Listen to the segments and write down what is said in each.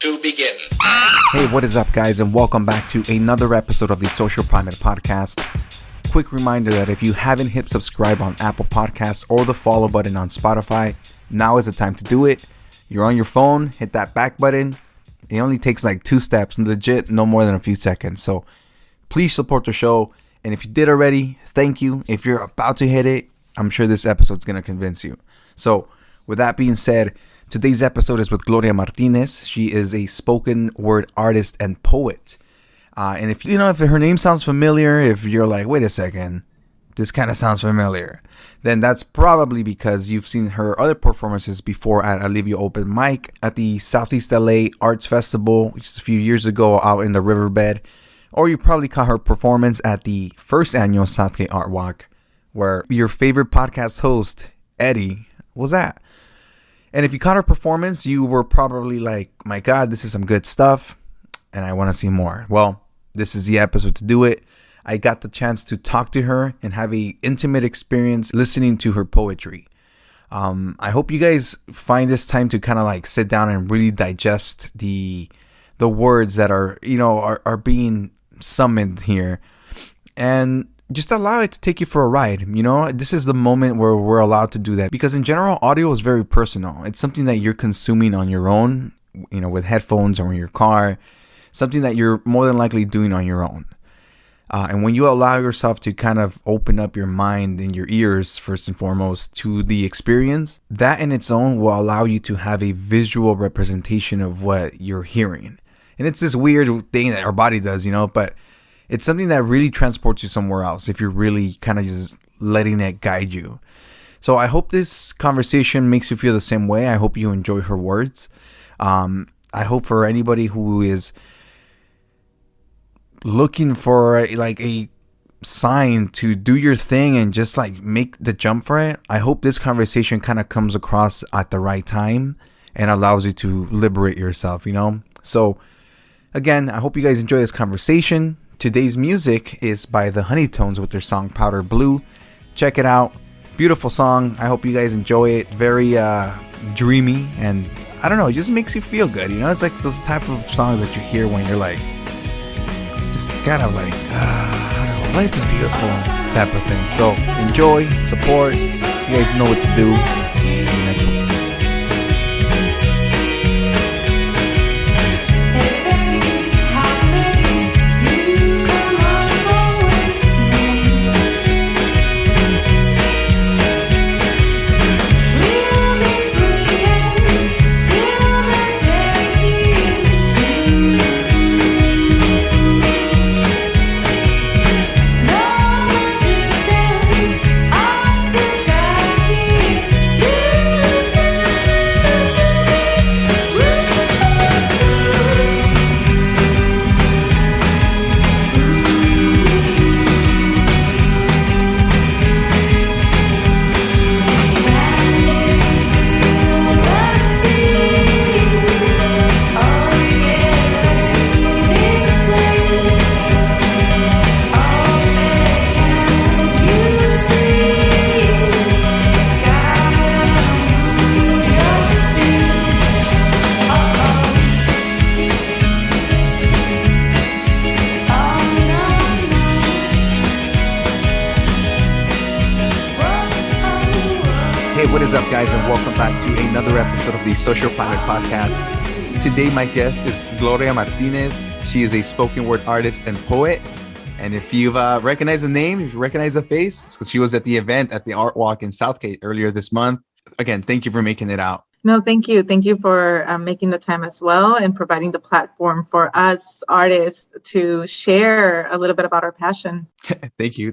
to begin. Hey, what is up, guys, and welcome back to another episode of the Social Primate Podcast. Quick reminder that if you haven't hit subscribe on Apple Podcasts or the follow button on Spotify, now is the time to do it. You're on your phone, hit that back button. It only takes like 2 steps, legit, no more than a few seconds. So please support the show. And if you did already, thank you. If you're about to hit it, I'm sure this episode's going to convince you. So with that being said, today's episode is with Gloria Martinez. She is a spoken word artist and poet. And if her name sounds familiar, if you're like, wait a second, this kind of sounds familiar, then that's probably because you've seen her other performances before at Alivio Open Mic at the Southeast LA Arts Festival, which is a few years ago out in the Riverbed. Or you probably caught her performance at the first annual Southgate Art Walk, where your favorite podcast host, Eddie, was at. And if you caught her performance, you were probably like, my God, this is some good stuff, and I want to see more. Well, this is the episode to do it. I got the chance to talk to her and have an intimate experience listening to her poetry. I hope you guys find this time to kind of like sit down and really digest the words that are being summoned here, and just allow it to take you for a ride. This is the moment where we're allowed to do that, because in general, audio is very personal. It's something that you're consuming on your own, with headphones or in your car, something that you're more than likely doing on your own. And when you allow yourself to kind of open up your mind and your ears, first and foremost, to the experience, that in its own will allow you to have a visual representation of what you're hearing. And it's this weird thing that our body does, but it's something that really transports you somewhere else if you're really kind of just letting it guide you. So I hope this conversation makes you feel the same way. I hope you enjoy her words. I hope for anybody who is looking for a sign to do your thing and just like make the jump for it, I hope this conversation kind of comes across at the right time and allows you to liberate yourself, So again, I hope you guys enjoy this conversation. Today's music is by the Honeytones with their song Powder Blue. Check it out. Beautiful song. I hope you guys enjoy it. Very dreamy, and I don't know, it just makes you feel good. It's like those type of songs that you hear when you're like, just kind of like, I don't know, life is beautiful type of thing. So enjoy, support. You guys know what to do. See you next week. What is up, guys, and welcome back to another episode of the Social Primate Podcast. Today, my guest is Gloria Martinez. She is a spoken word artist and poet. And if you've recognized the name, if you recognize the face, it's because she was at the event at the Art Walk in Southgate earlier this month. Again, thank you for making it out. No, thank you. Thank you for making the time as well and providing the platform for us artists to share a little bit about our passion. Thank you.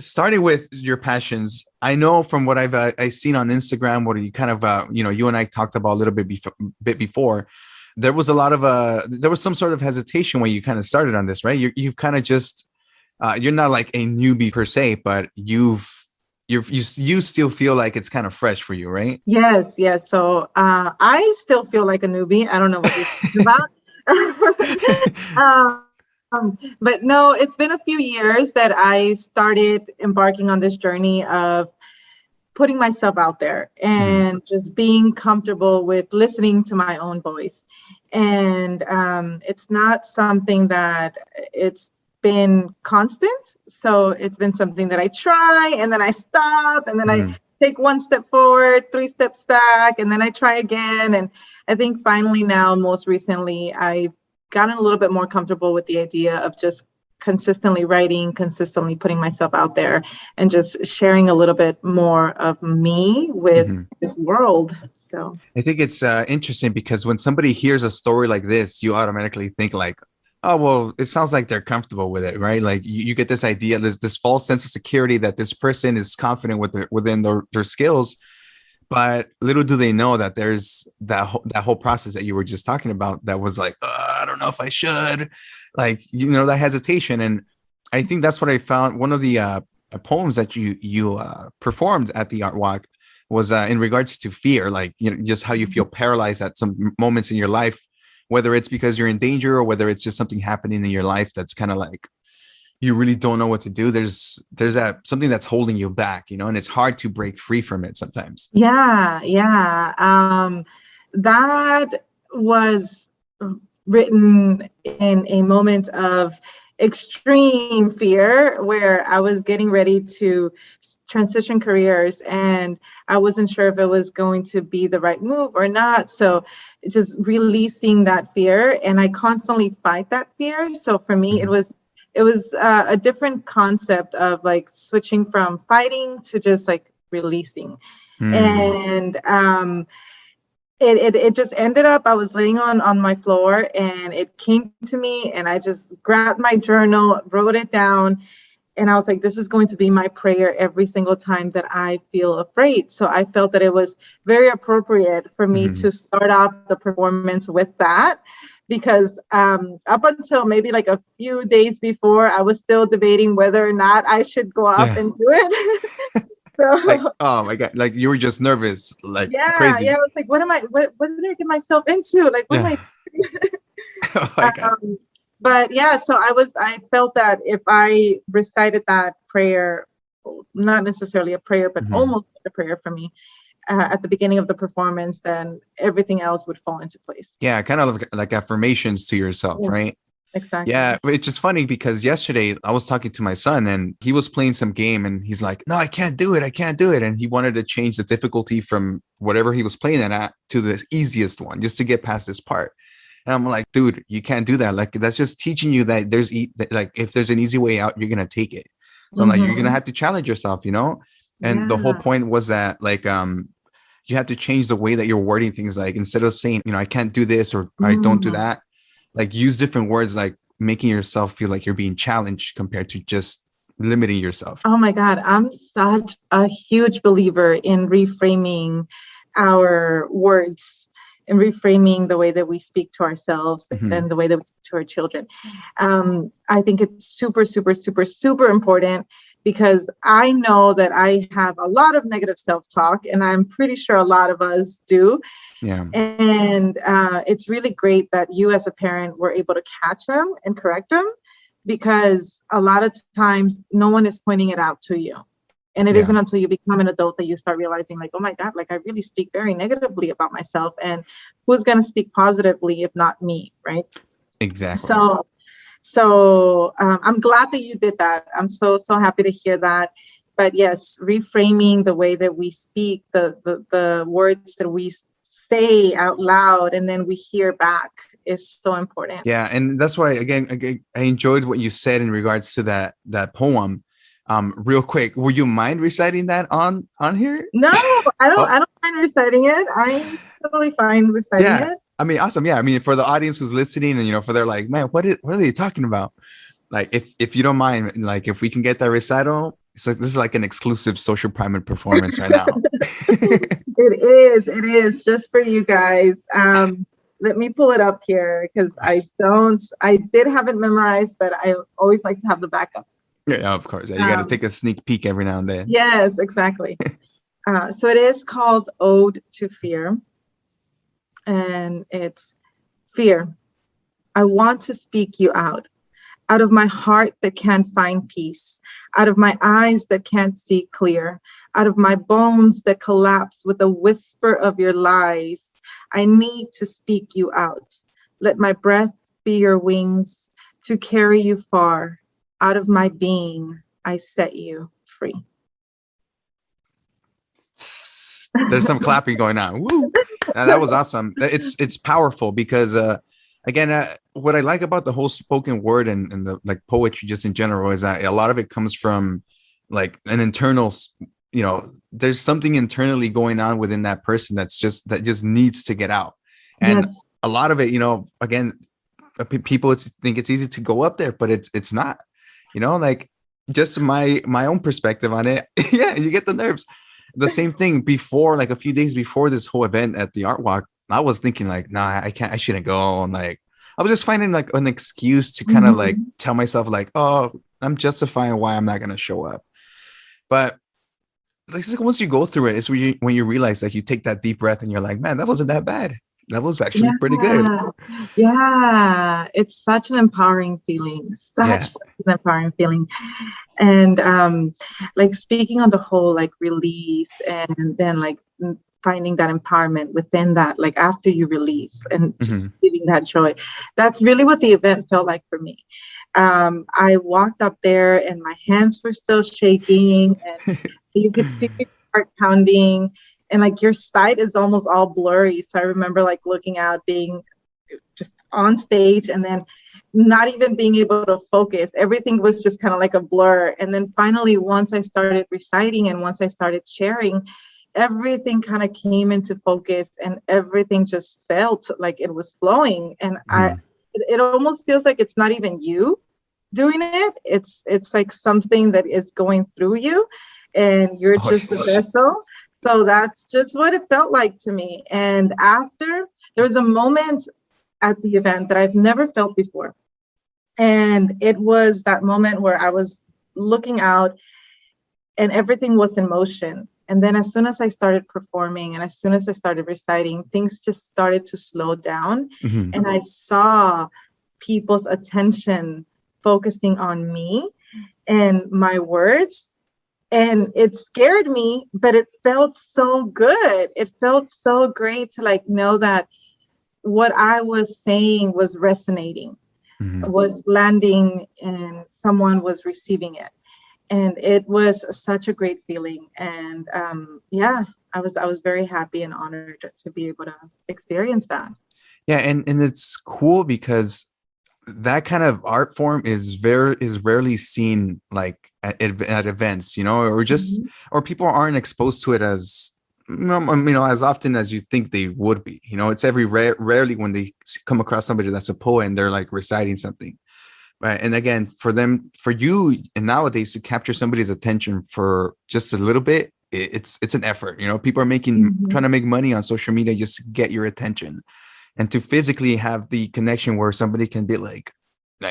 Starting with your passions, I know from what I've seen on Instagram, what you kind of, you and I talked about a little bit before, there was a lot of, there was some sort of hesitation when you kind of started on this, right? You've kind of just, you're not like a newbie per se, but you still feel like it's kind of fresh for you, right? Yes. So I still feel like a newbie. I don't know what this is about. But no, it's been a few years that I started embarking on this journey of putting myself out there and just being comfortable with listening to my own voice. And it's not something that it's been constant. So it's been something that I try and then I stop and then I take one step forward, 3 steps back, and then I try again. And I think finally now, most recently, I've gotten a little bit more comfortable with the idea of just consistently writing, consistently putting myself out there, and just sharing a little bit more of me with this world. So I think it's interesting because when somebody hears a story like this, you automatically think like, oh, well, it sounds like they're comfortable with it, right? Like you get this idea, this false sense of security that this person is confident within their skills. But little do they know that there's that whole process that you were just talking about that was like, I don't know if I should, like, that hesitation. And I think that's what I found. One of the poems that you performed at the Art Walk was in regards to fear, like, just how you feel paralyzed at some moments in your life, whether it's because you're in danger or whether it's just something happening in your life that's kind of like, you really don't know what to do. There's that something that's holding you back, and it's hard to break free from it sometimes. Yeah. That was written in a moment of extreme fear where I was getting ready to transition careers and I wasn't sure if it was going to be the right move or not. So just releasing that fear, and I constantly fight that fear. So for me, it was a different concept of like switching from fighting to just like releasing. And it just ended up, I was laying on my floor and it came to me and I just grabbed my journal, wrote it down. And I was like, this is going to be my prayer every single time that I feel afraid. So I felt that it was very appropriate for me to start off the performance with that. Because up until maybe like a few days before, I was still debating whether or not I should go up and do it. So, like, oh my God, like you were just nervous, like crazy. Yeah. I was like, what did I get myself into? Like, what am I doing? Oh my God. But yeah, so I felt that if I recited that prayer, not necessarily a prayer, but almost a prayer for me, at the beginning of the performance, then everything else would fall into place. Yeah, kind of like affirmations to yourself, right? Exactly. Yeah, it's just funny because yesterday I was talking to my son and he was playing some game and he's like, no, I can't do it. And he wanted to change the difficulty from whatever he was playing at to the easiest one just to get past this part. And I'm like, dude, you can't do that. Like, that's just teaching you that like, if there's an easy way out, you're going to take it. So I'm like, you're going to have to challenge yourself, And the whole point was that like, you have to change the way that you're wording things. Like, instead of saying, I can't do this or I don't do that, like use different words, like making yourself feel like you're being challenged compared to just limiting yourself. Oh my God. I'm such a huge believer in reframing our words and reframing the way that we speak to ourselves and the way that we speak to our children. I think it's super, super, super, super important because I know that I have a lot of negative self-talk and I'm pretty sure a lot of us do. Yeah. And it's really great that you as a parent were able to catch them and correct them, because a lot of times no one is pointing it out to you. And it isn't until you become an adult that you start realizing like, oh my God, like I really speak very negatively about myself, and who's going to speak positively if not me, right? Exactly. So I'm glad that you did that. I'm so happy to hear that. But yes, reframing the way that we speak, the words that we say out loud and then we hear back is so important. Yeah, and that's why again I enjoyed what you said in regards to that poem. Real quick, would you mind reciting that on here? No, I don't mind reciting it. I'm totally fine reciting it. I mean, awesome. Yeah, I mean, for the audience who's listening, and for they're like, man, what are they talking about? Like, if you don't mind, like, if we can get that recital, it's like this is like an exclusive Social Primate performance right now. It is just for you guys. Let me pull it up here because I did have it memorized, but I always like to have the backup. Yeah, of course. Yeah, you got to take a sneak peek every now and then. Yes, exactly. So it is called Ode to Fear. And it's fear. I want to speak you out of my heart that can't find peace, out of my eyes that can't see clear, Out of my bones that collapse with a whisper of your lies, I need to speak you out. Let my breath be your wings to carry you far. Out of my being, I set you free. There's some clapping going on. Woo! That was awesome. It's powerful because again, what I like about the whole spoken word and the like poetry just in general is that a lot of it comes from like an internal, you know, there's something internally going on within that person that just needs to get out. And Yes. a lot of it, you know, again, people think it's easy to go up there, but it's not, you know, like just my own perspective on it. Yeah, you get the nerves. The same thing before, like a few days before this whole event at the art walk, I was thinking like, nah, I shouldn't go. And like, I was just finding like an excuse to kind of like tell myself like, oh, I'm justifying why I'm not going to show up. But like once you go through it, it's when you realize like you take that deep breath and you're like, man, that wasn't that bad. That was actually pretty good. Yeah, it's such an empowering feeling. Such an empowering feeling. And like speaking on the whole, like release and then like finding that empowerment within that, like after you release and just feeling that joy. That's really what the event felt like for me. I walked up there and my hands were still shaking and you could feel your heart pounding. And like your sight is almost all blurry. So I remember like looking out, being just on stage and then not even being able to focus. Everything was just kind of like a blur. And then finally, once I started reciting and once I started sharing, everything kind of came into focus and everything just felt like it was flowing. And it almost feels like it's not even you doing it. It's like something that is going through you and you're just a vessel. So that's just what it felt like to me. And after, there was a moment at the event that I've never felt before. And it was that moment where I was looking out and everything was in motion. And then as soon as I started performing and as soon as I started reciting, things just started to slow down. And I saw people's attention focusing on me and my words. And it scared me, but it felt so good. It felt so great to like know that what I was saying was resonating, was landing, and someone was receiving it. And it was such a great feeling. And I was very happy and honored to be able to experience that. Yeah, and it's cool because that kind of art form is rarely seen like at events, you know, or just or people aren't exposed to it as you know as often as you think they would be. You know, it's rarely when they come across somebody that's a poet and they're like reciting something, right? And again, for you, and nowadays to capture somebody's attention for just a little bit, it's an effort. You know, people are trying to make money on social media just to get your attention. And to physically have the connection where somebody can be like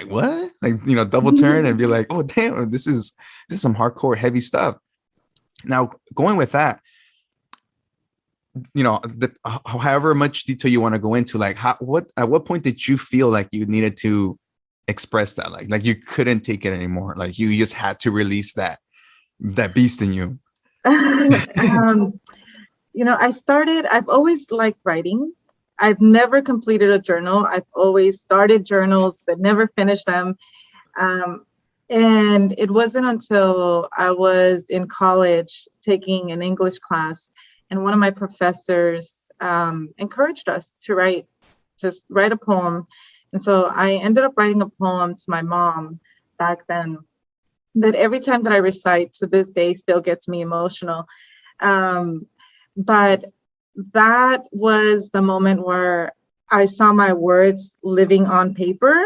what? Like, you know, double turn and be like, oh, damn, this is some hardcore heavy stuff. Now, going with that, you know, however much detail you want to go into, like at what point did you feel like you needed to express that? Like you couldn't take it anymore. Like you just had to release that beast in you. You know, I've always liked writing. I've never completed a journal. I've always started journals, but never finished them. And it wasn't until I was in college taking an English class, and one of my professors encouraged us to write a poem. And so I ended up writing a poem to my mom back then that every time that I recite to this day still gets me emotional. But that was the moment where I saw my words living on paper,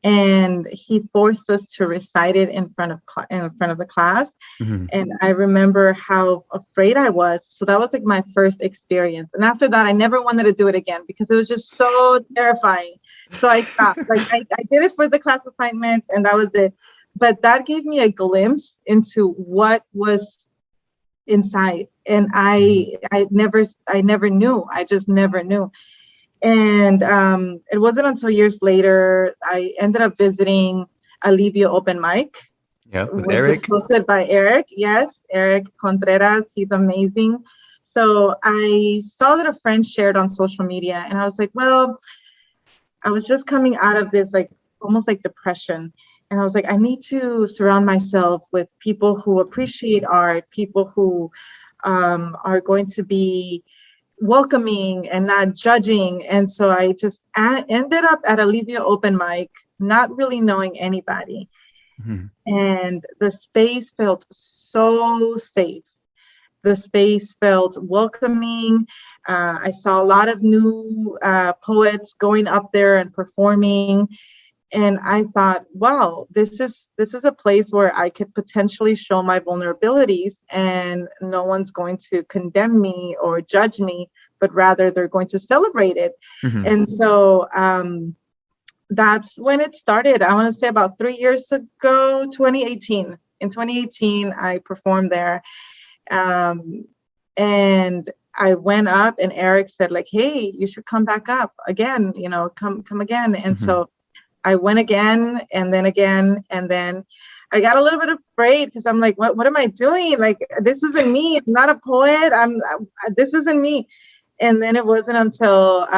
and he forced us to recite it in front of the class. And I remember how afraid I was. So that was like my first experience. And after that, I never wanted to do it again because it was just so terrifying. So I stopped. Like I did it for the class assignment, and that was it. But that gave me a glimpse into what was inside, and I never knew. I just never knew. And it wasn't until years later I ended up visiting a Livio open mic, Yeah, with which is Eric. hosted by Eric. Yes, Eric Contreras. He's amazing. So I saw that a friend shared on social media, and I was like, well, I was just coming out of this like almost like depression. And I was like, I need to surround myself with people who appreciate art, people who are going to be welcoming and not judging. And so I just ended up at a Olivia open mic, not really knowing anybody. Mhm. And the space felt so safe. The space felt welcoming. I saw a lot of new poets going up there and performing. And I thought, wow, this is a place where I could potentially show my vulnerabilities and no one's going to condemn me or judge me, but rather they're going to celebrate it. Mhm. And so that's when it started. I want to say about 3 years ago, 2018. In 2018, I performed there. And I went up and Eric said like, hey, you should come back up again, come again. And so I went again and then I got a little bit afraid because I'm like, what am I doing? Like, this isn't me. I'm not a poet. This isn't me. And then it wasn't until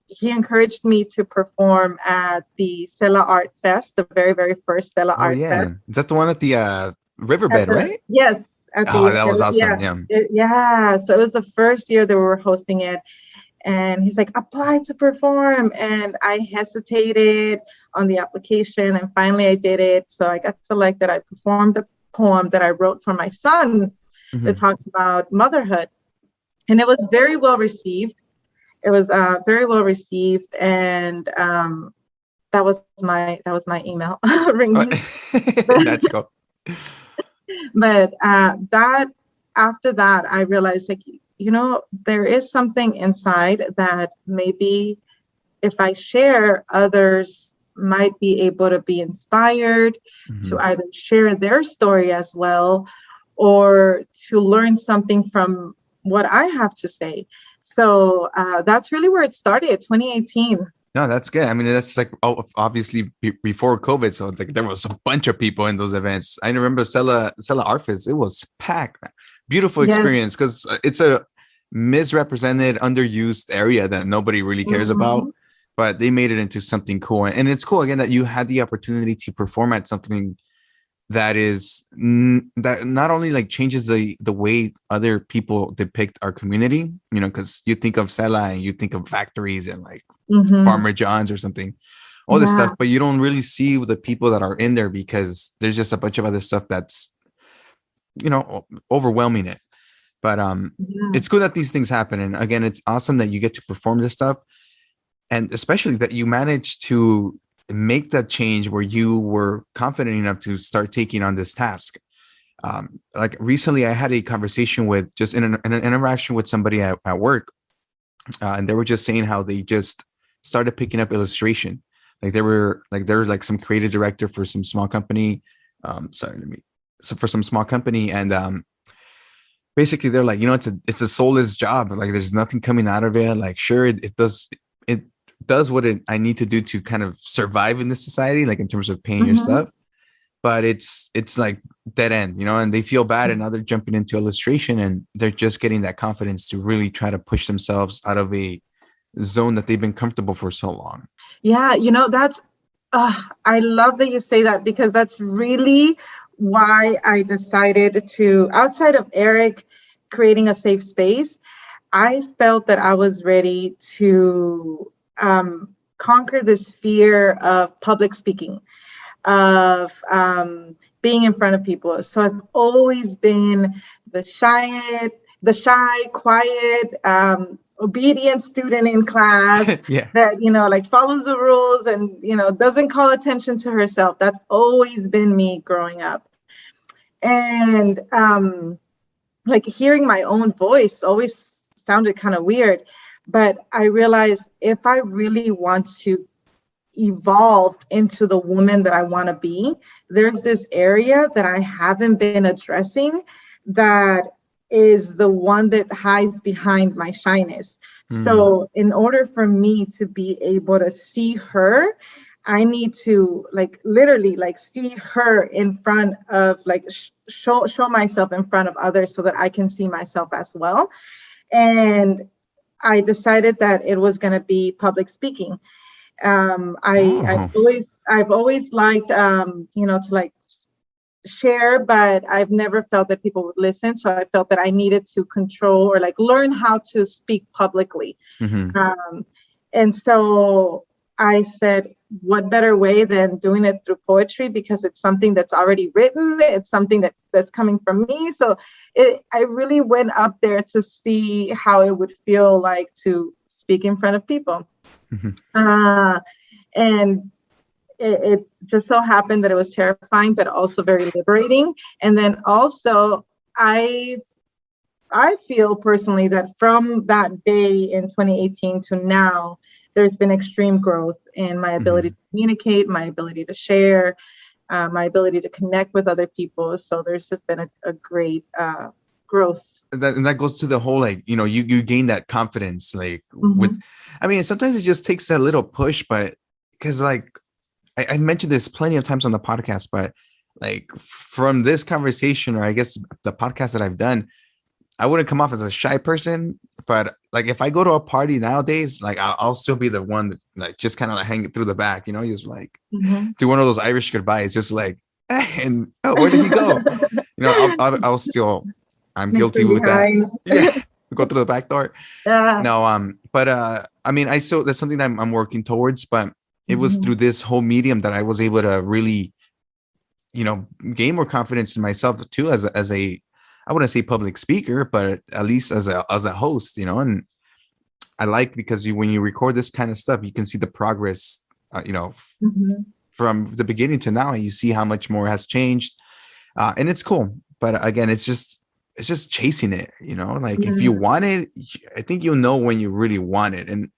he encouraged me to perform at the Sela Art Fest, the very, very first Sela Art Fest. Is that the one at the riverbed, right? Yes. That was awesome. Yeah. So it was the first year that we were hosting it. And he's like, apply to perform. And I hesitated on the application. And finally I did it. So I got selected. I performed a poem that I wrote for my son that talks about motherhood. And it was very well received. It was very well received. And that was my email ringing. That's cool. But after that, I realized like, there is something inside that maybe if I share, others might be able to be inspired to either share their story as well or to learn something from what I have to say. So that's really where it started, 2018. No, that's good. I mean, that's like obviously before COVID, so it's like there was a bunch of people in those events. I remember Sela Art Fest; it was packed. Beautiful experience because it's a misrepresented, underused area that nobody really cares about, but they made it into something cool. And it's cool again that you had the opportunity to perform at something that is that not only like changes the way other people depict our community, because you think of Sela and you think of factories and like Farmer John's or something, all this stuff, but you don't really see the people that are in there because there's just a bunch of other stuff that's overwhelming it. But it's cool that these things happen. And again, it's awesome that you get to perform this stuff, and especially that you managed to make that change where you were confident enough to start taking on this task. Like recently I had a conversation with just in an interaction with somebody at work, and they were just saying how they just started picking up illustration. Like there was like some creative director for some small company. For some small company. And basically they're like, it's a soulless job. Like there's nothing coming out of it. Like, sure, it does what I need to do to kind of survive in this society, like in terms of paying your stuff, but it's like dead end, and they feel bad, and now they're jumping into illustration and they're just getting that confidence to really try to push themselves out of a zone that they've been comfortable for so long. Yeah, that's I love that you say that, because that's really why I decided to, outside of Eric creating a safe space, I felt that I was ready to conquer this fear of public speaking, of being in front of people. So I've always been the shy, quiet, obedient student in class that, like follows the rules and, doesn't call attention to herself. That's always been me growing up. And like hearing my own voice always sounded kind of weird, but I realized if I really want to evolve into the woman that I want to be, there's this area that I haven't been addressing that is the one that hides behind my shyness. So in order for me to be able to see her, I need to like literally like see her in front of like show myself in front of others so that I can see myself as well. And I decided that it was going to be public speaking. Oh. I've always liked, to like share, but I've never felt that people would listen. So I felt that I needed to control or like learn how to speak publicly. Mm-hmm. And so I said, what better way than doing it through poetry, because it's something that's already written. It's something that's coming from me. So I really went up there to see how it would feel like to speak in front of people. Mm-hmm. And it just so happened that it was terrifying, but also very liberating. And then also I feel personally that from that day in 2018 to now, there's been extreme growth in my ability to communicate, my ability to share, my ability to connect with other people. So there's just been a great growth. And that goes to the whole, like, you gain that confidence, like with, I mean, sometimes it just takes that little push, but because like, I mentioned this plenty of times on the podcast, but like from this conversation, or I guess the podcast that I've done, I wouldn't come off as a shy person, but like if I go to a party nowadays, like I'll still be the one that like just kind of like hang it through the back, just like do one of those Irish goodbyes, just like, and where did he go? I'll still, I'm guilty with that. Yeah, go through the back door. Yeah. No, but I mean, that's something that I'm working towards, but it was through this whole medium that I was able to really, gain more confidence in myself too, as a I wouldn't say public speaker, but at least as a host, and I like, because when you record this kind of stuff, you can see the progress, from the beginning to now, and you see how much more has changed. And it's cool. But again, it's just chasing it, like if you want it, I think you'll know when you really want it. And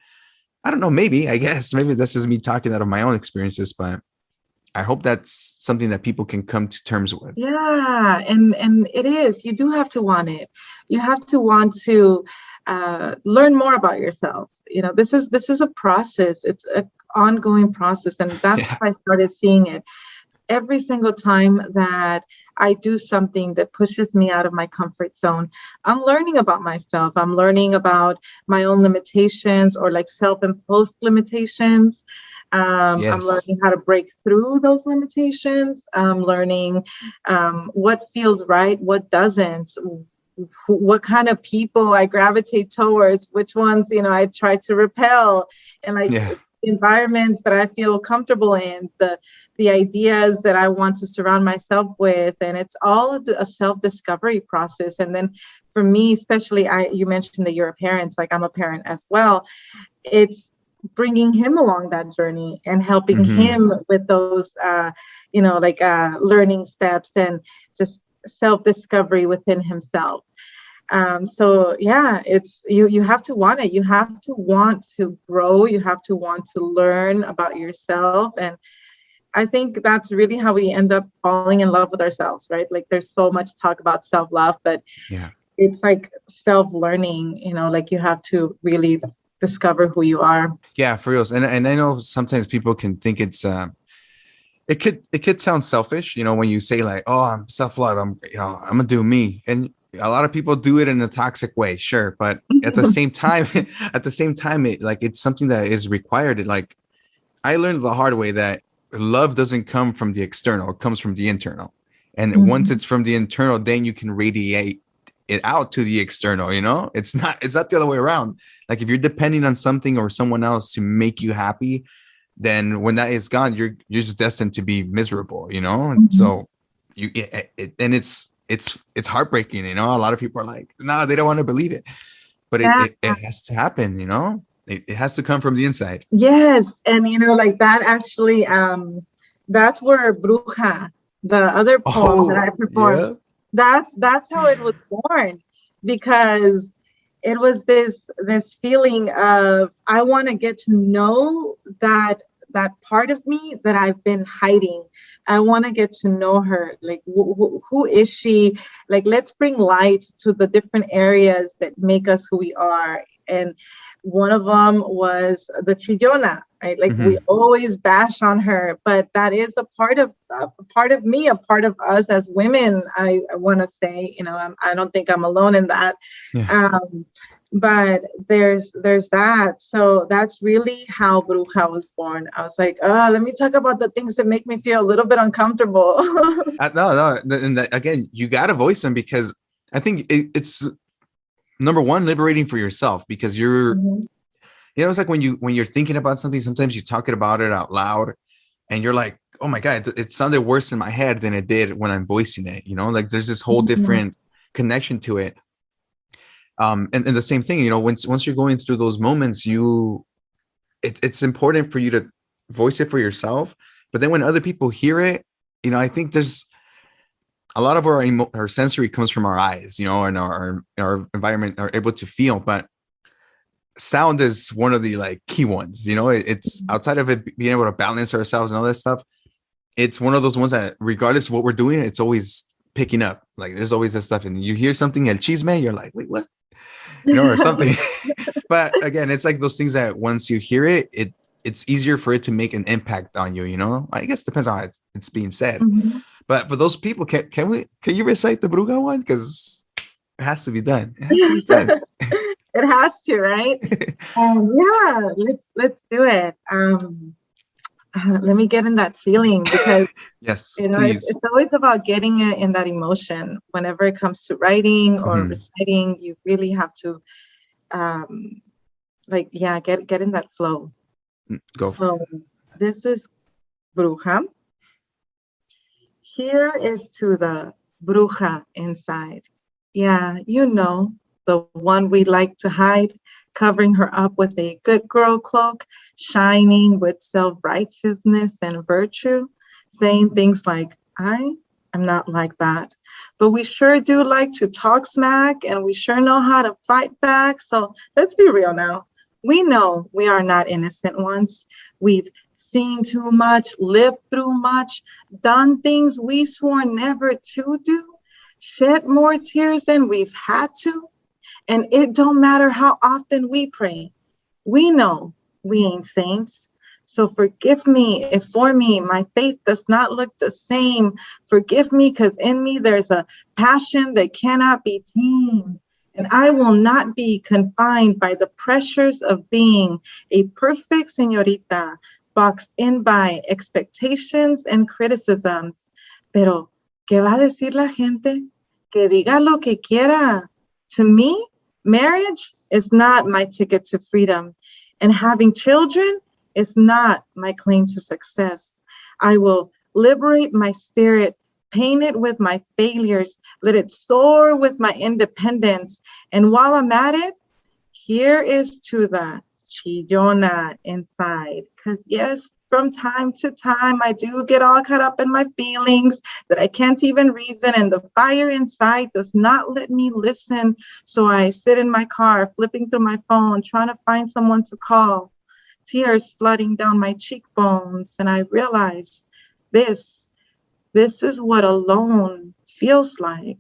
I don't know, maybe that's just me talking out of my own experiences, but I hope that's something that people can come to terms with. Yeah, and it is. You do have to want it. You have to want to learn more about yourself. This is a process. It's an ongoing process, and that's how I started seeing it. Every single time that I do something that pushes me out of my comfort zone, I'm learning about myself. I'm learning about my own limitations, or like self-imposed limitations. I'm learning how to break through those limitations. I'm learning what feels right, what doesn't, what kind of people I gravitate towards, which ones, I try to repel, and environments that I feel comfortable in, the ideas that I want to surround myself with. And it's all a self-discovery process. And then for me, especially, you mentioned that you're a parent, like I'm a parent as well. It's bringing him along that journey and helping him with those, learning steps and just self-discovery within himself. It's you have to want it. You have to want to grow. You have to want to learn about yourself. And I think that's really how we end up falling in love with ourselves, right? Like there's so much talk about self-love, but it's like self-learning, like you have to really discover who you are. Yeah, for real. And I know sometimes people can think it's it could sound selfish, when you say like, oh, I'm self-love, I'm gonna do me. And a lot of people do it in a toxic way, sure. But at the same time, it's something that is required. I learned the hard way that love doesn't come from the external, it comes from the internal. And once it's from the internal, then you can radiate it out to the external. It's not the other way around. Like if you're depending on something or someone else to make you happy, then when that is gone, you're just destined to be miserable, And so it's heartbreaking, a lot of people are like, no, they don't want to believe it, but it has to happen, it has to come from the inside. Yes. And like that actually, that's where Bruja, the other poem that I performed, that's how it was born, because it was this feeling of, I want to get to know that part of me that I've been hiding. I want to get to know her. Like, who is she? Like, let's bring light to the different areas that make us who we are. And one of them was the chillona, right? Like Mm-hmm. we always bash on her, but that is a part of me, a part of us as women. I want to say, I don't think I'm alone in that. Yeah. But there's that. So that's really how Bruja was born. I was like, oh, let me talk about the things that make me feel a little bit uncomfortable. No. And again, you got to voice them, because I think it's number one, liberating for yourself, because Mhm. it's like when you're thinking about something, sometimes you talk about it out loud and you're like, oh my God, it sounded worse in my head than it did when I'm voicing it. Like there's this whole Mhm. different connection to it. And the same thing, once you're going through those moments, it's important for you to voice it for yourself. But then when other people hear it, I think there's a lot of our sensory comes from our eyes, and our environment are able to feel. But sound is one of the like key ones. It's outside of it being able to balance ourselves and all that stuff. It's one of those ones that, regardless of what we're doing, it's always picking up. Like there's always this stuff, and you hear something, el chisme, you're like, wait, what? Or something. But again, it's like those things that once you hear it, it's easier for it to make an impact on you. I guess it depends on how it's being said. Mhm. But for those people, can you recite the Bruga one? Because it has to be done. It has to be done. It has to, right? Yeah, let's do it. Let me get in that feeling, because Yes, it's, please. it's always about getting it in that emotion. Whenever it comes to writing or Mhm. reciting, you really have to get in that flow. Go. So this is Bruja. Here is to the Bruja inside. Yeah, the one we like to hide, covering her up with a good girl cloak, shining with self-righteousness and virtue, saying things like, I am not like that. But we sure do like to talk smack, and we sure know how to fight back. So let's be real now. We know we are not innocent ones. We've seen too much, lived through much, done things we swore never to do, shed more tears than we've had to. And it don't matter how often we pray. We know we ain't saints. So forgive me if for me my faith does not look the same. Forgive me because in me there's a passion that cannot be tamed. And I will not be confined by the pressures of being a perfect señorita, boxed in by expectations and criticisms. Pero, ¿qué va a decir la gente? Que diga lo que quiera. To me, marriage is not my ticket to freedom, and having children is not my claim to success. I will liberate my spirit, paint it with my failures, let it soar with my independence. And while I'm at it, here is to the chillona inside. Because yes, from time to time, I do get all caught up in my feelings that I can't even reason, and the fire inside does not let me listen. So I sit in my car, flipping through my phone, trying to find someone to call, tears flooding down my cheekbones, and I realize this is what alone feels like.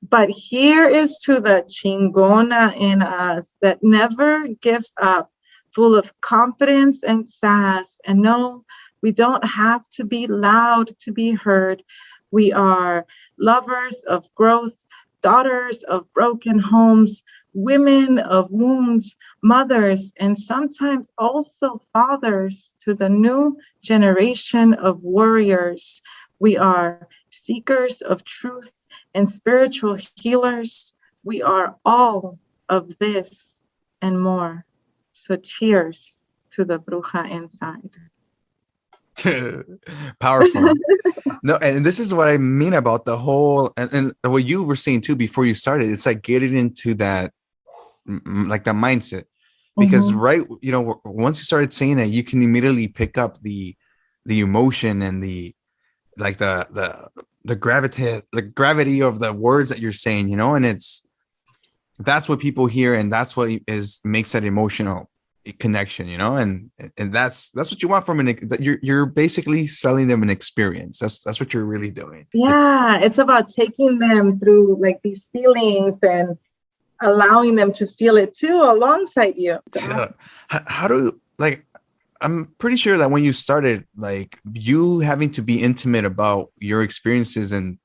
But here is to the chingona in us that never gives up, full of confidence and sass. And no, we don't have to be loud to be heard. We are lovers of growth, daughters of broken homes, women of wounds, mothers, and sometimes also fathers to the new generation of warriors. We are seekers of truth and spiritual healers. We are all of this and more. So cheers to the bruja inside. Powerful. No, and this is what I mean about the whole, and what you were saying too before you started. It's like getting into that, like that mindset, because once you started saying it, you can immediately pick up the emotion and the like the gravity of the words that you're saying, and that's what people hear, and that's what makes that emotional connection, and that's what you want from you're basically selling them an experience. That's what you're really doing. Yeah, it's about taking them through like these feelings and allowing them to feel it too alongside you. How do, like, I'm pretty sure that when you started, like you having to be intimate about your experiences and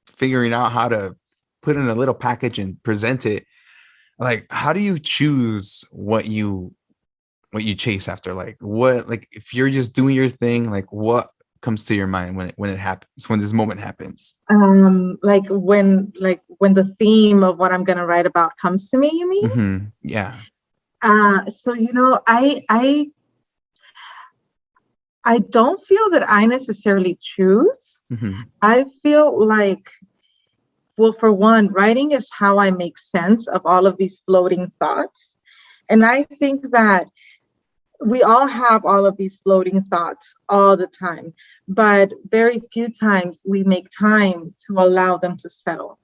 figuring out how to put in a little package and present it, like how do you choose what you chase after? Like what, like if you're just doing your thing, like what comes to your mind when it happens, when this moment happens? Like when the theme of what I'm gonna write about comes to me, you mean? Yeah. So I don't feel that I necessarily choose. I feel like, well, for one, writing is how I make sense of all of these floating thoughts. And I think that we all have all of these floating thoughts all the time, but very few times we make time to allow them to settle.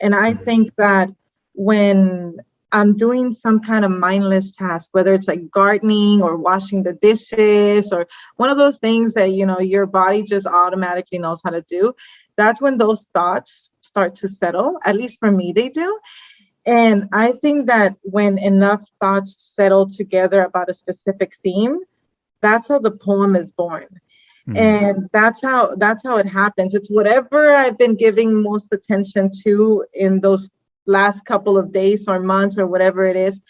And I think that when I'm doing some kind of mindless task, whether it's like gardening or washing the dishes or one of those things that, your body just automatically knows how to do, that's when those thoughts start to settle. At least for me, they do. And I think that when enough thoughts settle together about a specific theme, that's how the poem is born. And that's how it happens. It's whatever I've been giving most attention to in those last couple of days or months or whatever it is.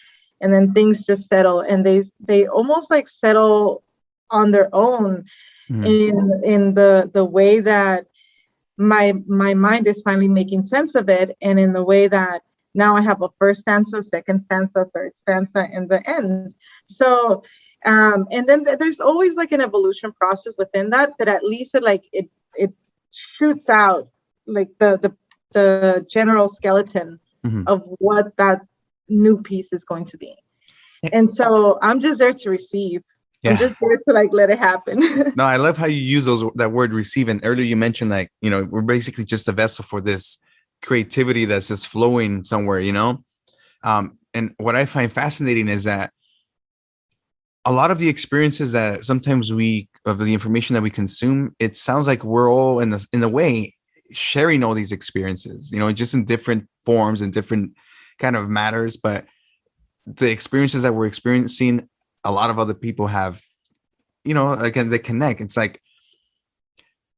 And then things just settle, and they almost like settle on their own in the way that my mind is finally making sense of it, and in the way that now I have a first stanza, second stanza, third stanza, and the end. So, and then there's always like an evolution process within that at least it shoots out like the general skeleton of what that new piece is going to be. And so I'm just there to receive. I'm just there to like let it happen. No, I love how you use that word receive. And earlier you mentioned like, we're basically just a vessel for this creativity that's just flowing somewhere, and what I find fascinating is that a lot of the experiences that sometimes of the information that we consume, it sounds like we're all in a way sharing all these experiences, just in different forms and different kind of matters. But the experiences that we're experiencing, a lot of other people have, again, they connect. It's like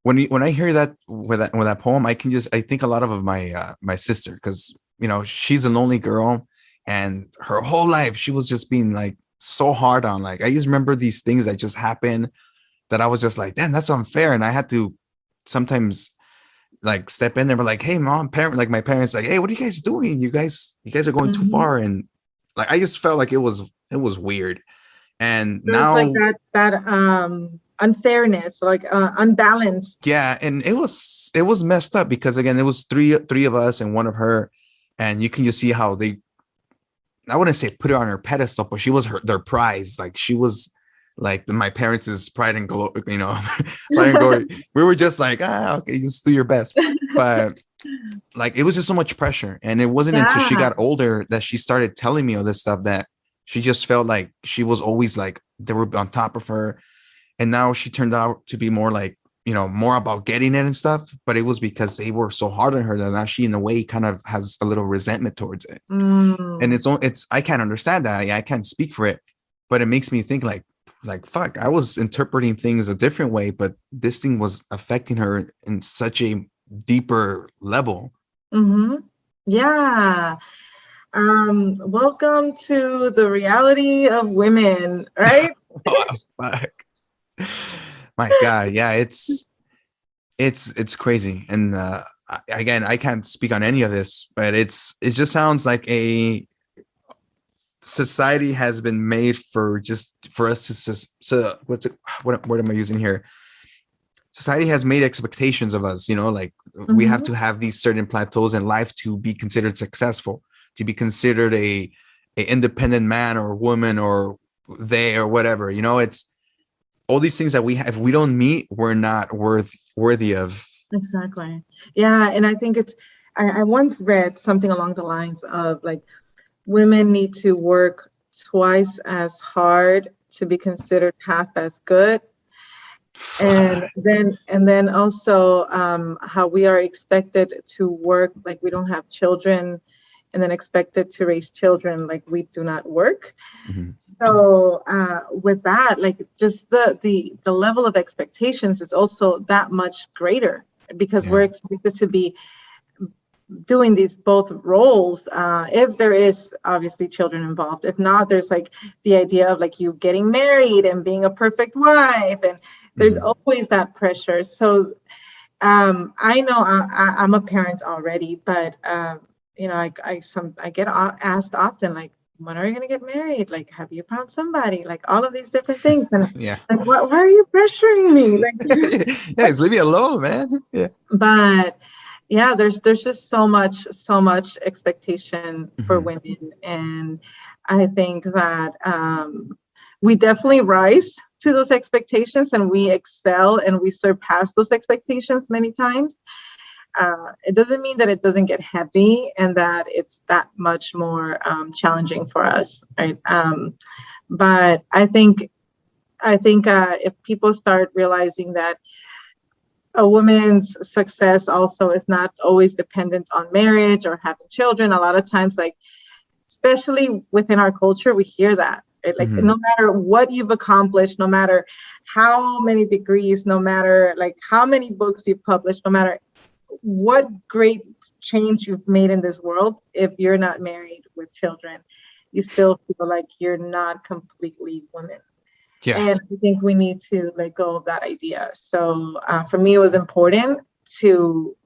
when I hear that with that poem, I think a lot of my sister, because she's a lonely girl, and her whole life she was just being like so hard on. Like I just remember these things that just happened that I was just like, damn, that's unfair. And I had to sometimes like step in there, but like, hey, mom, my parents, like, hey, what are you guys doing? You guys are going too far. And like I just felt like it was weird. And there's now like that unfairness, like unbalanced. Yeah, and it was messed up because again, it was three of us and one of her, and you can just see how I wouldn't say put her on her pedestal, but she was their prize. Like she was like my parents' pride and glory, pride and glory. We were just like, okay, just do your best. But like it was just so much pressure. And it wasn't until she got older that she started telling me all this stuff that she just felt like she was always like they were on top of her. And now she turned out to be more like, more about getting it and stuff. But it was because they were so hard on her that now she, in a way, kind of has a little resentment towards it. And it's I can't understand that. I can't speak for it. But it makes me think like, fuck, I was interpreting things a different way. But this thing was affecting her in such a deeper level. Yeah. Welcome to the reality of women, right? Oh, fuck. My God, yeah, it's crazy. And again, I can't speak on any of this, but it just sounds like a society has been made for us to what word am I using here? Society has made expectations of us, like we have to have these certain plateaus in life to be considered successful, to be considered a independent man or woman or or whatever, it's all these things that if we don't meet, we're not worthy of. Exactly. Yeah. And I think I once read something along the lines of like, women need to work twice as hard to be considered half as good. And then also how we are expected to work like we don't have children and then expected to raise children like we do not work. Mm-hmm. So with that, like just the level of expectations is also that much greater because we're expected to be doing these both roles, if there is obviously children involved. If not, there's like the idea of like you getting married and being a perfect wife, and there's always that pressure. So I know I'm a parent already, but you know, I get asked often, like, when are you gonna get married? Like, have you found somebody? Like all of these different things, and like, why are you pressuring me? Like, just leave me alone, man. Yeah, but yeah, there's just so much expectation for women, and I think that we definitely rise to those expectations, and we excel and we surpass those expectations many times. It doesn't mean that it doesn't get heavy and that it's that much more challenging for us, right? But I think if people start realizing that a woman's success also is not always dependent on marriage or having children. A lot of times, like, especially within our culture, we hear that, right? Like, no matter what you've accomplished, no matter how many degrees, no matter like how many books you've published, no matter what great change you've made in this world, if you're not married with children, you still feel like you're not completely woman. Yeah. And I think we need to let go of that idea. So for me, it was important to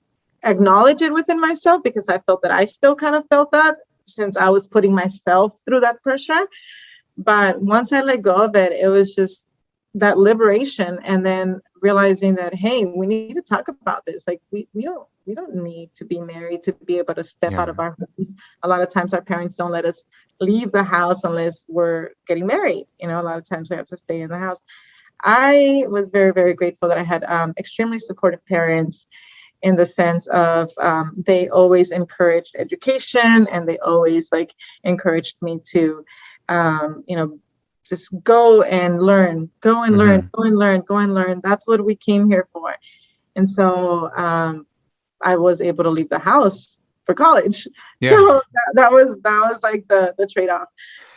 acknowledge it within myself because I felt that I still kind of felt that since I was putting myself through that pressure. But once I let go of it, it was just that liberation, and then realizing that, hey, we need to talk about this. Like we don't need to be married to be able to step out of our homes. A lot of times our parents don't let us leave the house unless we're getting married. You know, a lot of times we have to stay in the house. I was very, very grateful that I had extremely supportive parents in the sense of they always encouraged education, and they always like encouraged me to, just go and learn. That's what we came here for. And so I was able to leave the house for college. Yeah. So that was like the trade-off.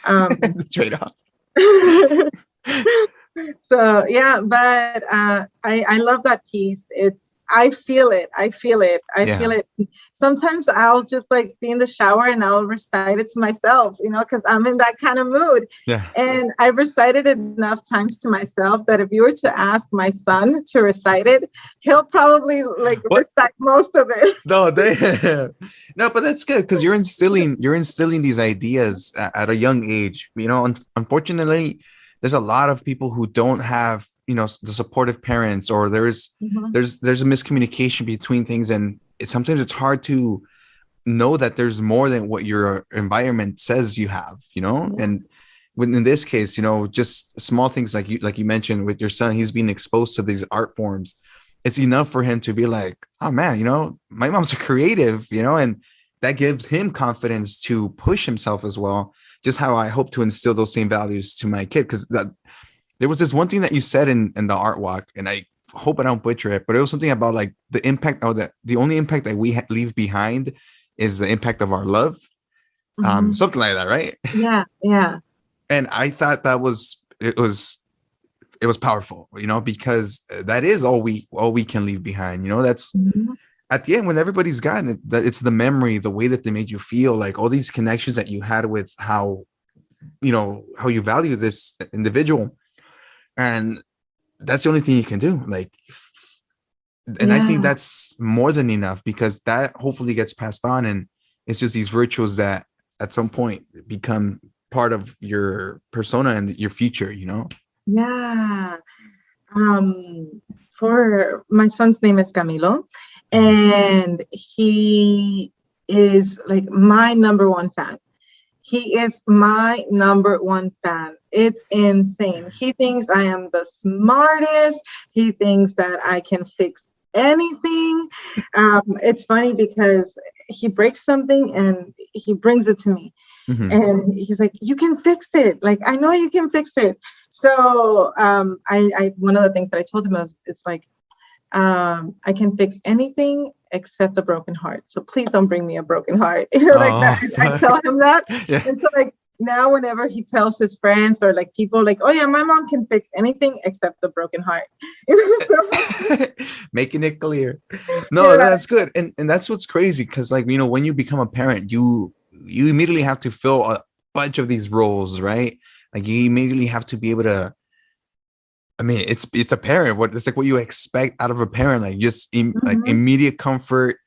The trade-off. So yeah, but I love that piece. I feel it. I feel it. Sometimes I'll just like be in the shower and I'll recite it to myself, you know, because I'm in that kind of mood. Yeah. And I've recited it enough times to myself that if you were to ask my son to recite it, he'll probably like recite most of it. No, but that's good because you're instilling these ideas at a young age. You know, unfortunately, there's a lot of people who don't have, you know, the supportive parents, or there's a miscommunication between things, and sometimes it's hard to know that there's more than what your environment says you have, you know. And in this case, you know, just small things like you mentioned with your son, he's being exposed to these art forms. It's enough for him to be like, oh man, you know, my mom's a creative, you know, and that gives him confidence to push himself as well. Just how I hope to instill those same values to my kid, because there was this one thing that you said in the art walk, and I hope I don't butcher it, but it was something about like the impact of that. The only impact that we leave behind is the impact of our love. Something like that, right? Yeah. Yeah. And I thought it was powerful, you know, because that is all we can leave behind. You know, that's at the end when everybody's gotten it, that it's the memory, the way that they made you feel, like all these connections that you had with how you value this individual. And that's the only thing you can do. Like, and I think that's more than enough, because that hopefully gets passed on. And it's just these virtues that at some point become part of your persona and your future, you know? Yeah. For my son's name is Camilo, and he is like my number one fan. He is my number one fan. It's insane. He thinks I am the smartest. He thinks that I can fix anything. It's funny because he breaks something and he brings it to me. And he's like, you can fix it. Like, I know you can fix it. So I one of the things that I told him was, it's like, I can fix anything except a broken heart. So please don't bring me a broken heart. Like that. I tell him that. Yeah. And so like now whenever he tells his friends or like people like, oh yeah, my mom can fix anything except the broken heart. Making it clear. No, Yeah. that's good. And that's what's crazy, because like, when you become a parent, you immediately have to fill a bunch of these roles, right? Like you immediately have to be able to, I mean, it's a parent. It's like what you expect out of a parent, like just like immediate comfort,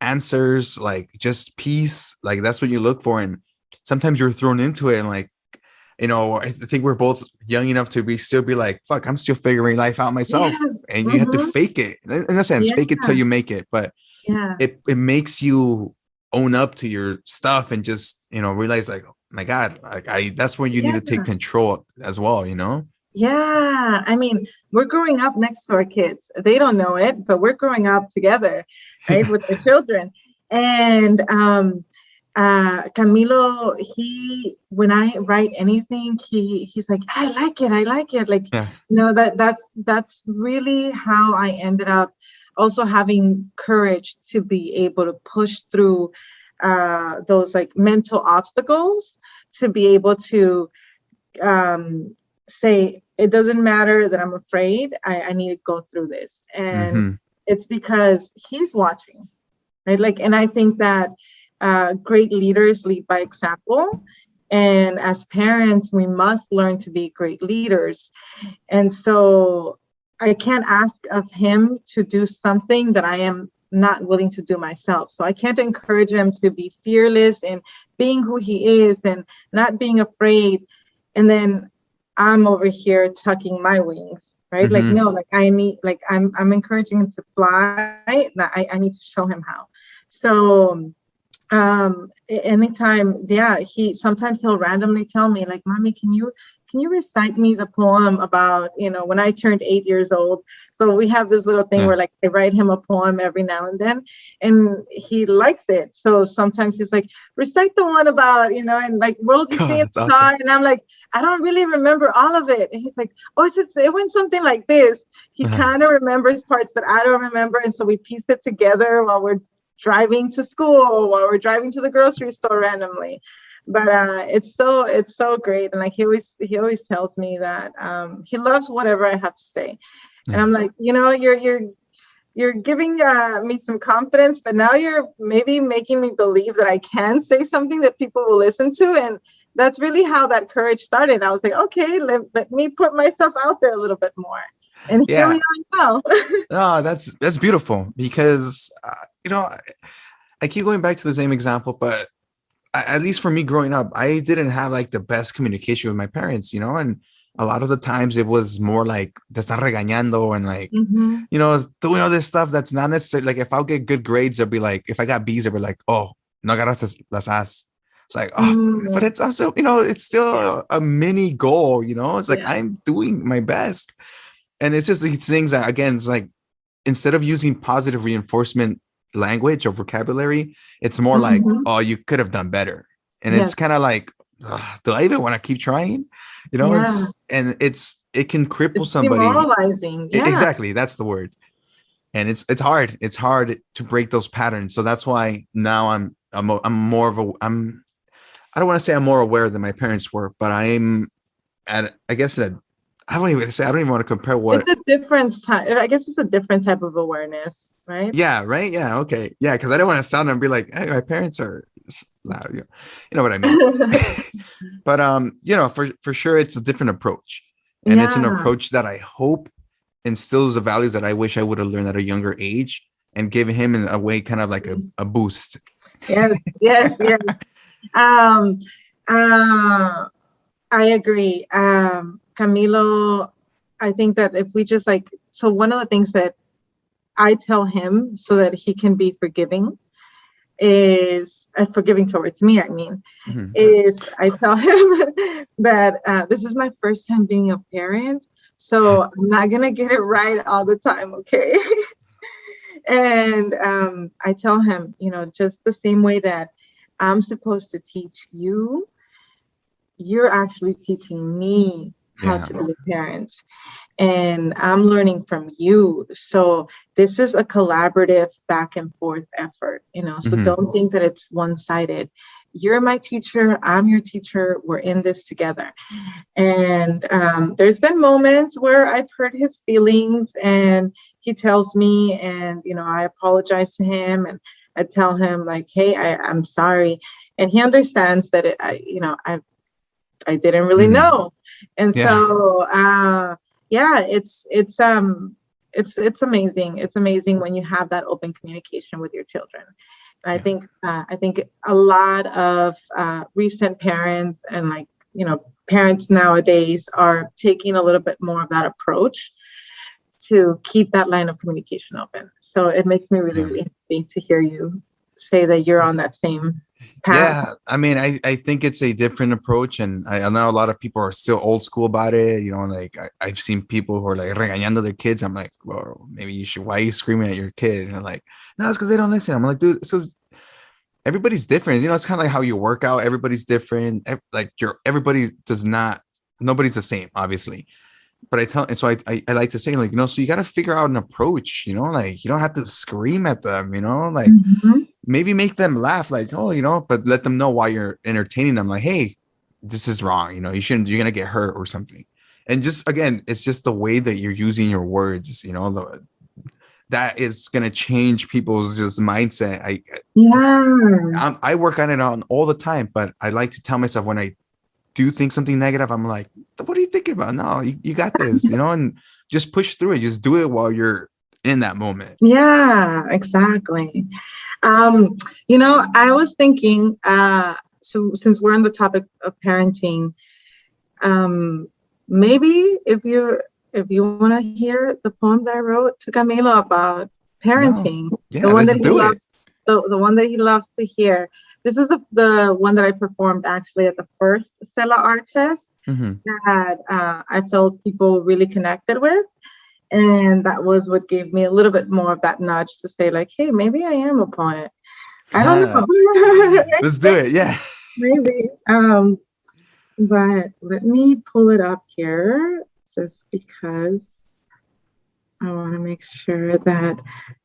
answers, like just peace. Like that's what you look for. And sometimes you're thrown into it, and like, I think we're both young enough to still be like, fuck, I'm still figuring life out myself. Yes. And you have to fake it, in a sense, fake it till you make it. But Yeah. it makes you own up to your stuff and just, realize like, oh my God, like that's where you need to take control as well, Yeah. I mean, we're growing up next to our kids. They don't know it, but we're growing up together, right, with our children. And Camilo, when I write anything, he's like, I like it. Like, that's really how I ended up also having courage to be able to push through those like mental obstacles, to be able to say, it doesn't matter that I'm afraid, I need to go through this. And it's because he's watching, right? Like, and I think that great leaders lead by example. And as parents, we must learn to be great leaders. And so I can't ask of him to do something that I am not willing to do myself. So I can't encourage him to be fearless in being who he is and not being afraid. And then I'm over here tucking my wings, right? Like, no, like I'm encouraging him to fly. I need to show him how. So anytime, sometimes he'll randomly tell me like, Mommy, can you recite me the poem about, when I turned 8 years old? So we have this little thing where like I write him a poem every now and then, and he likes it. So sometimes he's like, recite the one about, and like, world you see inside. Awesome. And I'm like, I don't really remember all of it. And he's like, oh, it went something like this. He kind of remembers parts that I don't remember. And so we piece it together while we're driving to school, while we're driving to the grocery store randomly. But it's so great. And like he always tells me that he loves whatever I have to say. And I'm like, you're giving me some confidence, but now you're maybe making me believe that I can say something that people will listen to. And that's really how that courage started. I was like, okay, let me put myself out there a little bit more. And here we are now. No, that's beautiful, because I keep going back to the same example, but at least for me growing up, I didn't have like the best communication with my parents, and a lot of the times it was more like te están regañando, and like, doing all this stuff that's not necessarily like, if I'll get good grades, they'll be like, if I got B's, they'll be like, oh, no agarraste las A's. It's like, but it's also, it's still a mini goal, it's like, I'm doing my best. And it's just these things that, again, it's like, instead of using positive reinforcement language or vocabulary, it's more like, oh, you could have done better. And it's kind of like, do I even want to keep trying? It can cripple somebody. Demoralizing. Exactly, that's the word. And it's hard. It's hard to break those patterns. So that's why now I'm more of a, I don't want to say I'm more aware than my parents were, but I'm at, I guess that I don't even want to compare what. It's a different type. I guess it's a different type of awareness, right? Yeah. Right. Yeah. Okay. Yeah. Because I don't want to sound and be like, hey, my parents are loud. You know what I mean? But for sure, it's a different approach, and it's an approach that I hope instills the values that I wish I would have learned at a younger age, and give him in a way kind of like a boost. Yes. I agree. Camilo, I think that if we just so one of the things that I tell him so that he can be forgiving is, forgiving towards me, is I tell him that this is my first time being a parent, so I'm not going to get it right all the time, okay? And I tell him, just the same way that I'm supposed to teach you, you're actually teaching me how Yeah. to be a parent. And I'm learning from you. So this is a collaborative back and forth effort, so Hmm. don't think that it's one-sided. You're my teacher, I'm your teacher, we're in this together. And there's been moments where I've hurt his feelings and he tells me, and, I apologize to him and I tell him like, hey, I'm sorry. And he understands that I didn't really Hmm. know. And Yeah. so, yeah, it's amazing. It's amazing when you have that open communication with your children. And Yeah. I think a lot of recent parents and parents nowadays are taking a little bit more of that approach to keep that line of communication open. So it makes me really, Yeah. really happy to hear you say that you're on that same path. Yeah, I mean, I think it's a different approach, and I know a lot of people are still old school about it. Like I've seen people who are like regañando their kids. I'm like, well, maybe you should. Why are you screaming at your kid? And they're like, no, it's because they don't listen. I'm like, dude, so everybody's different. It's kind of like how you work out. Everybody's different. Everybody does not. Nobody's the same, obviously. But I like to say, like, so you got to figure out an approach. Like you don't have to scream at them. Like. Mhm. Maybe make them laugh, like, oh, but let them know why you're entertaining them. Like, hey, this is wrong. You shouldn't, you're going to get hurt or something. And just, again, it's just the way that you're using your words, that is going to change people's just mindset. Yeah. I work on it on all the time, but I like to tell myself when I do think something negative, I'm like, what are you thinking about? No, you got this, and just push through it. Just do it while you're in that moment. Yeah, exactly. I was thinking, so since we're on the topic of parenting, maybe if you want to hear the poem that I wrote to Camilo about No. parenting, Yeah, the one that let's he do it. loves, the one that he loves to hear. This is the one that I performed actually at the first Stella Art Fest Mm-hmm. that I felt people really connected with. And that was what gave me a little bit more of that nudge to say, like, hey, maybe I am a poet. I don't know. Let's do it. Yeah. Maybe. But let me pull it up here just because I want to make sure that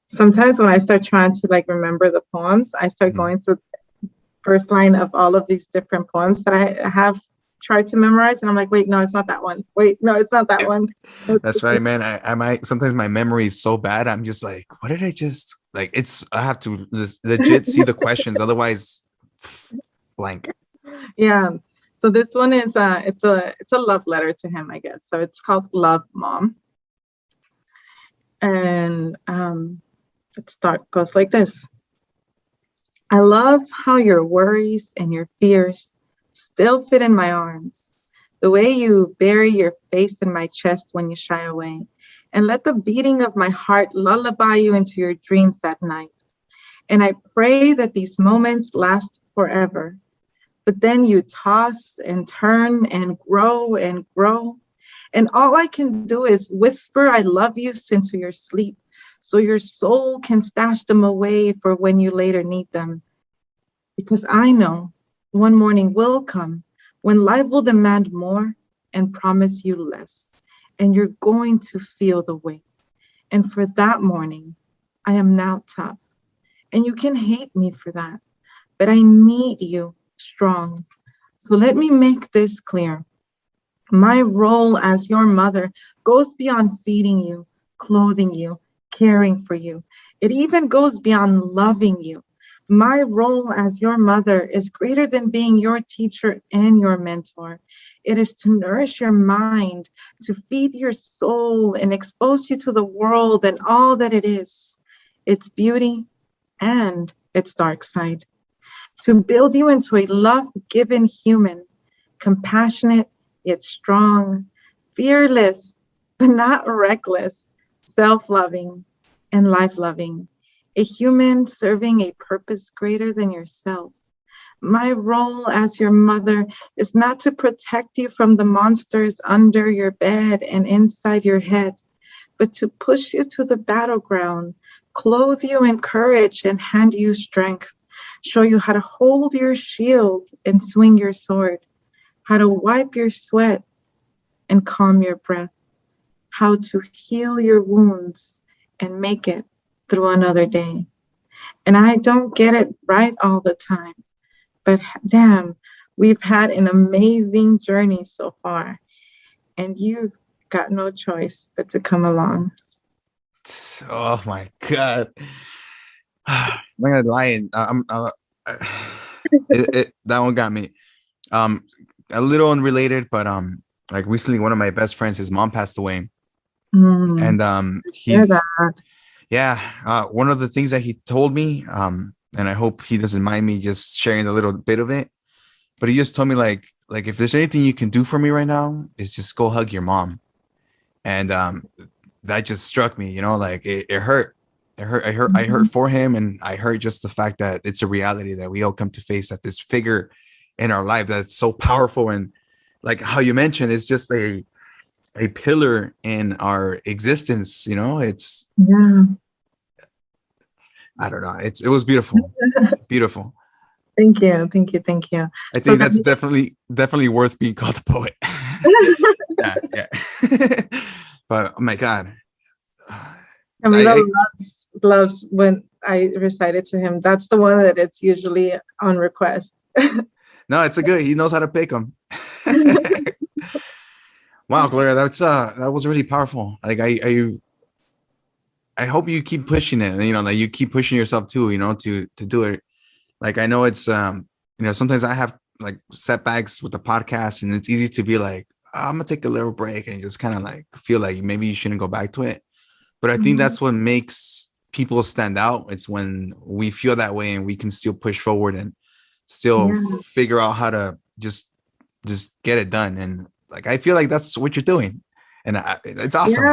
sometimes when I start trying to remember the poems, I start going through the first line of all of these different poems that I have tried to memorize. And I'm like, wait, no, it's not that one. Wait, no, it's not that one. That's right, man. I might, sometimes my memory is so bad. I'm just like, what did I just like? I have to legit see the questions. Otherwise, blank. Yeah. So this one is it's a love letter to him, I guess. So it's called Love, Mom. And goes like this. I love how your worries and your fears still fit in my arms. The way you bury your face in my chest when you shy away, and let the beating of my heart lullaby you into your dreams at night. And I pray that these moments last forever. But then you toss and turn and grow and grow. And all I can do is whisper I love you into your sleep, so your soul can stash them away for when you later need them. Because I know one morning will come when life will demand more and promise you less. And you're going to feel the weight. And for that morning, I am now tough. And you can hate me for that. But I need you strong. So let me make this clear. My role as your mother goes beyond feeding you, clothing you, caring for you. It even goes beyond loving you. My role as your mother is greater than being your teacher and your mentor. It is to nourish your mind, to feed your soul, and expose you to the world and all that it is, its beauty and its dark side. To build you into a love-given human, compassionate yet strong, fearless but not reckless, self-loving and life-loving, a human serving a purpose greater than yourself. My role as your mother is not to protect you from the monsters under your bed and inside your head, but to push you to the battleground, clothe you in courage and hand you strength, show you how to hold your shield and swing your sword, how to wipe your sweat and calm your breath, how to heal your wounds and make it through another day. And I don't get it right all the time, but damn, we've had an amazing journey so far, and you've got no choice but to come along. Oh my God. I'm not gonna lie. That one got me. A little unrelated, but like recently, one of my best friends, his mom passed away, and one of the things that he told me, and I hope he doesn't mind me just sharing a little bit of it, but he just told me like if there's anything you can do for me right now, is just go hug your mom, and that just struck me, like it hurt. I hurt for him, and I hurt just the fact that it's a reality that we all come to face, that this figure in our life that's so powerful, and like how you mentioned, it's just a pillar in our existence. It's I don't know. It was beautiful, beautiful. Thank you. I think that's definitely worth being called a poet. Yeah. But oh my God. Camilo loves when I recite it to him. That's the one that it's usually on request. No, it's a good. He knows how to pick them. Wow, Gloria, that was really powerful. Like I hope you keep pushing it. That you keep pushing yourself too. To do it. Like I know it's sometimes I have like setbacks with the podcast, and it's easy to be like, I'm gonna take a little break and just kind of like feel like maybe you shouldn't go back to it. But I think that's what makes people stand out. It's when we feel that way and we can still push forward and still figure out how to just get it done. And like, I feel like that's what you're doing. And it's awesome.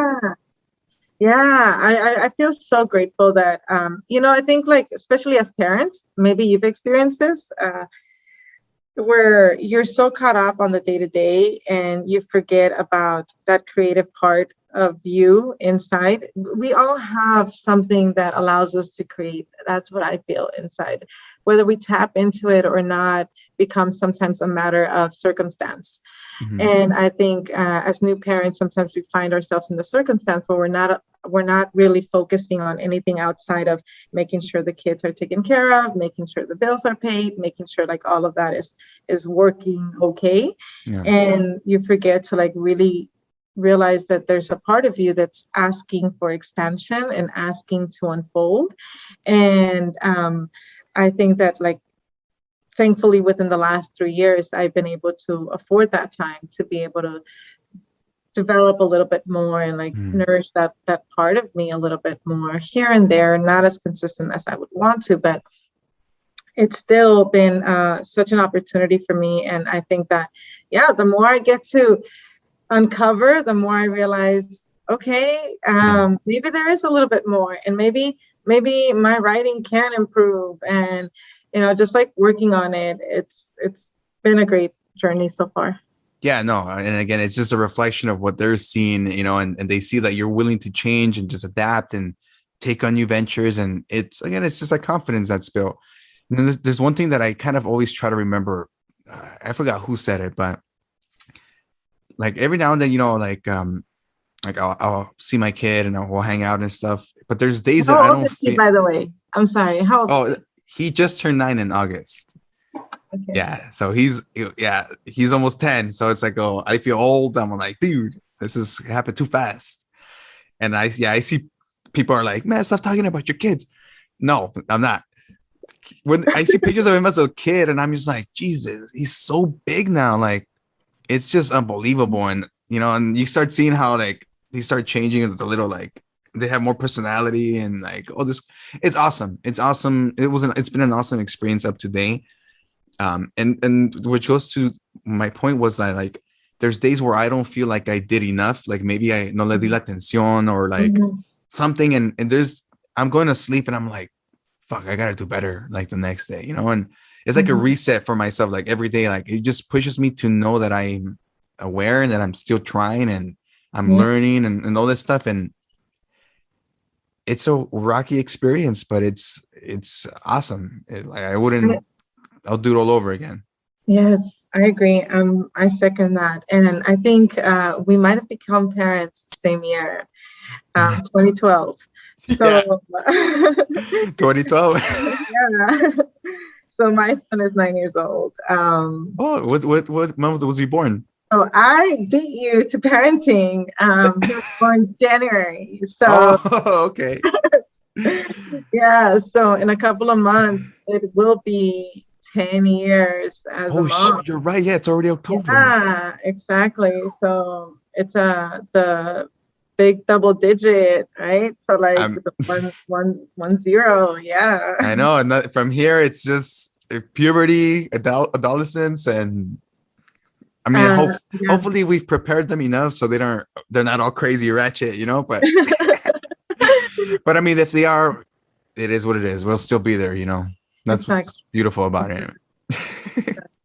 I feel so grateful that, I think like, especially as parents, maybe you've experienced this, where you're so caught up on the day-to-day and you forget about that creative part of you inside. We all have something that allows us to create. That's what I feel inside. Whether we tap into it or not becomes sometimes a matter of circumstance. Mm-hmm. And I think as new parents, sometimes we find ourselves in the circumstance where we're not really focusing on anything outside of making sure the kids are taken care of, making sure the bills are paid, making sure like all of that is working okay. Yeah. And you forget to like really realize that there's a part of you that's asking for expansion and asking to unfold. And I think that like, thankfully within the last 3 years, I've been able to afford that time to be able to develop a little bit more and like nourish that part of me a little bit more here and there, not as consistent as I would want to, but it's still been such an opportunity for me. And I think that, the more I get to uncover, the more I realize, okay, maybe there is a little bit more, and maybe my writing can improve, and just like working on it, it's been a great journey so far. Yeah, no, and again, it's just a reflection of what they're seeing, and they see that you're willing to change and just adapt and take on new ventures, and it's just like confidence that's built. And then there's one thing that I kind of always try to remember. I forgot who said it, but like every now and then, like I'll see my kid and we'll hang out and stuff. But there's days that I don't feel. By the way, I'm sorry. How old? Oh, he just turned 9 in August. Okay. Yeah, so he's almost 10. So it's like, oh, I feel old. I'm like, dude, this is happened too fast. And I see people are like, man, stop talking about your kids. No, I'm not. When I see pictures of him as a kid, and I'm just like, Jesus, he's so big now. Like, it's just unbelievable. And and you start seeing how like they start changing. It's a little like they have more personality, and like, oh, this it's awesome. It's awesome. It's been an awesome experience up to date. And which goes to my point was that like there's days where I don't feel like I did enough. Like maybe I no le di la atención or like something, and I'm going to sleep and I'm like, fuck, I gotta do better like the next day, and it's like a reset for myself. Like every day, like it just pushes me to know that I'm aware and that I'm still trying and I'm learning and all this stuff. And it's a rocky experience, but it's awesome. I'll do it all over again. Yes, I agree. I second that. And I think we might have become parents the same year, 2012. Yeah, So, 2012. yeah. So my son is 9 years old. Oh, what month was he born? So I beat you to parenting. He was born January. So Oh, okay. yeah, so in a couple of months, it will be 10 years as a Oh, mom. you're right. Yeah, it's already October. Yeah, exactly. So it's the big double digit, right? So like I'm, the 1 1 1 0. Yeah. I know. And from here, it's just puberty, adolescence, and I mean, Yeah. hopefully we've prepared them enough so they're not all crazy ratchet, you know. But but I mean, if they are, it is what it is. We'll still be there, you know. That's Exactly. what's beautiful about it.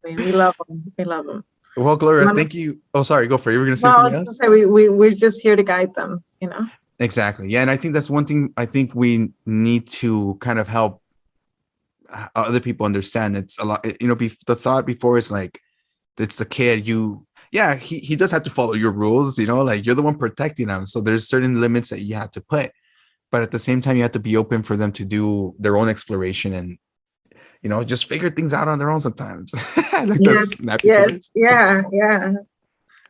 We love them. We love them. Well, Gloria, thank you. Oh, sorry, go for it. You were gonna say Well, I something was else? gonna say we're just here to guide them, you know. Exactly. Yeah, and I think that's one thing I think we need to kind of help other people understand. It's a lot, you know, the thought before is like it's the kid. Yeah, he does have to follow your rules, you know, like you're the one protecting them. So there's certain limits that you have to put, but at the same time, you have to be open for them to do their own exploration and, you know, just figure things out on their own sometimes. Like Yes, those nappy yes, toys. yeah, yeah.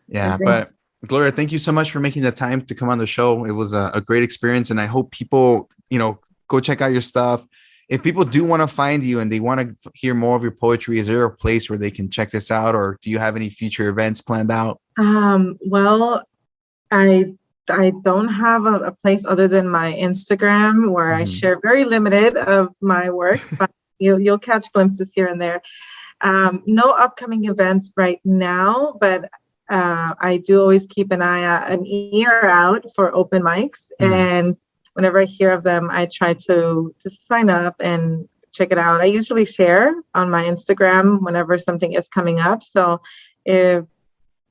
Yeah, but Gloria, thank you so much for making the time to come on the show. It was a great experience, and I hope people, you know, go check out your stuff. If people do want to find you and they want to hear more of your poetry, is there a place where they can check this out, or do you have any future events planned out? Well, I don't have a place other than my Instagram where I share very limited of my work, but you'll catch glimpses here and there. No upcoming events right now, but I do always keep an ear out for open mics, and whenever I hear of them, I try to just sign up and check it out. I usually share on my Instagram whenever something is coming up. So if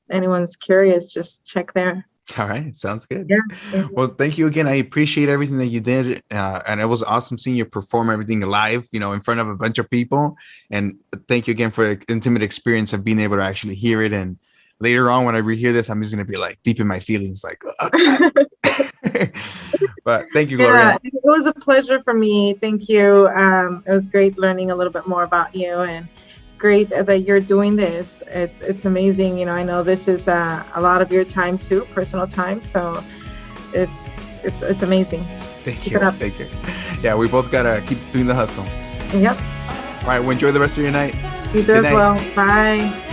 anyone's curious, just check there. All right, sounds good. Yeah. Well, thank you again. I appreciate everything that you did, and it was awesome seeing you perform everything live, you know, in front of a bunch of people. And thank you again for the intimate experience of being able to actually hear it. And later on, when I rehear this, I'm just gonna be like deep in my feelings, like. But thank you, Gloria. Yeah, it was a pleasure for me. Thank you. It was great learning a little bit more about you, and great that you're doing this. It's amazing. You know, I know this is a lot of your time too, personal time. So it's amazing. Thank you. Thank you. Yeah, we both gotta keep doing the hustle. Yep. All right. Well, enjoy the rest of your night. You do as well. Bye.